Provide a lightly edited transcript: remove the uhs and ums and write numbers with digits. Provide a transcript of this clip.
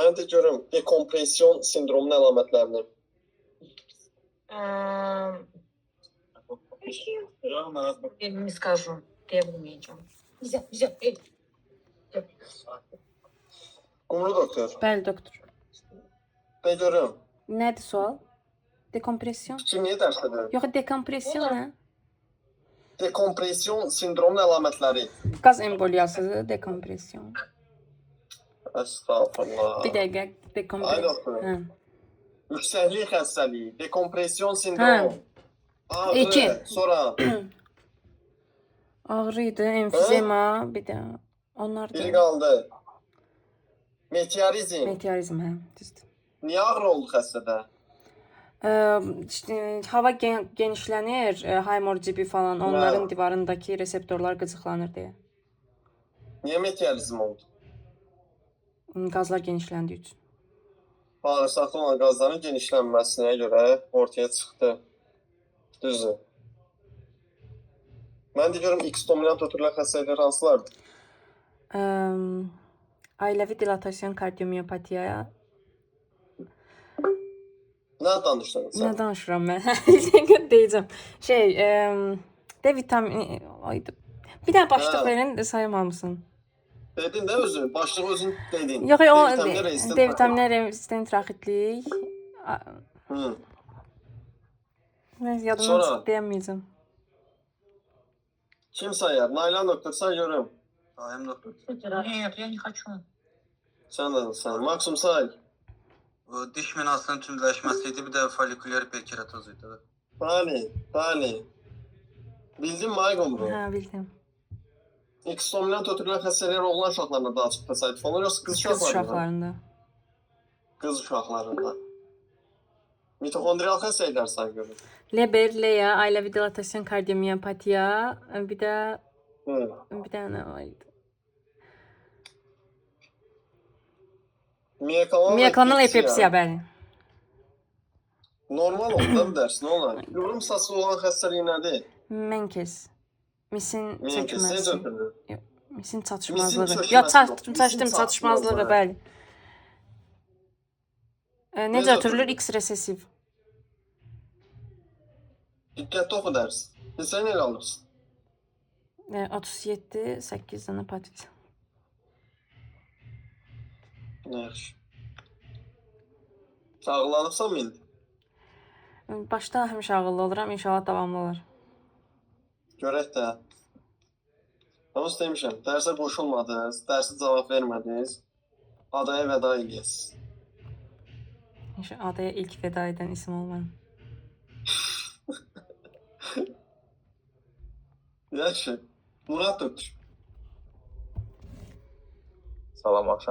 Mən də görüm dekompression sindromunun əlamətlərini. Не скажу. Я умею. Взять. Qumru doktor. Bəli, doktor. De görüm. Nədir sual? Dekompression? Kimliyi dərslədir? Yox, dekompression nə? Dekompression sindromunun əlamətləri. Qaz emboliyası, dekompression. Estağfurullah. Bir dəqiqə, Ay dekompression. doktor. Hə. Yüksəklik xəstəliyi, dekompression sindromu. Ağrı, İki. sonra Ağrıydı, emfizema, bir də onlar biri da. qaldı. Meteorizm. Meteorizm, hə, düzdür. Niyə ağrı oldu xəstədə? İşte, hava genişlənir, haymor cibi falan, onların divarındakı reseptorlar qıcıqlanır deyə. Niyə meteorizm oldu? Qazlar genişləndiyi üçün. Bağırsaqda olan qazların genişlənməsinə görə ortaya çıxdı. Düzdür. Mən də görüm X dominant ötürülən xəstəliklər hansılardır? Ailəvi dilatasyon kardiomiyopatiya. Nə danışdın sən? Nə danışıram mən? Deyəcəm. D vitamini, aydı. Bir daha başlıq verin, sayım hamısını. Dedin də özün, başlığı özün dedin. Yox, o D D vitamini rezistent raxitlik. Yadımdan Sonra? çıxıb deyəməyəcəm. Kim sayar? Naylan doktor say görüm. Daim doktor. Нет, я не хочу. Sən də say. Maksimum say. O diş minasının tündləşməsiydi, bir də folikulyar hiperkeratozuydu. Bəli. Bildin mi ay qumru? Hə, bildim. X dominant ötürülən xəstəliklər oğlan uşaqlarında daha çox təsadüf olur, yoxsa qız Qız uşaqlarında? uşaqlarında. Qız uşaqlarında. Mitokondrial xəstəliklər say görüm. Leber, Leya, ailəvi dilatasyon kardiomiyopatiya, bir də bir dənə aydı. Miyoklonal epilepsiya, bəli. Normal oldu da bu dərs, nə olar? Yorum sası olan xəstəlik nədir? Menkes. Misin Minkes, necə çəkməsi. ötürülür? Misin çatışmazlığı. çəkməsi Yox, yox. çatışdım, Misin çatışmazlığı, çatışmazlığı. bəli. Necə Necə ötürülür? ötürülür? X resesiv. Diqqətli oxu dərs. Sən elə alırsın. 37, 8 dənə patit. Yaxşı. Ağlanıbsan mı indi? Başda həmişə ağıllı oluram, inşallah davamlı olar. Görək də. Amma demişəm, dərsə qoşulmadınız, dərsə cavab vermədiniz. Adaya vəda edəsiniz. İnşallah adaya ilk veda edən isim olmaram. Yaxşı. Murad doktor. Salam, axşam.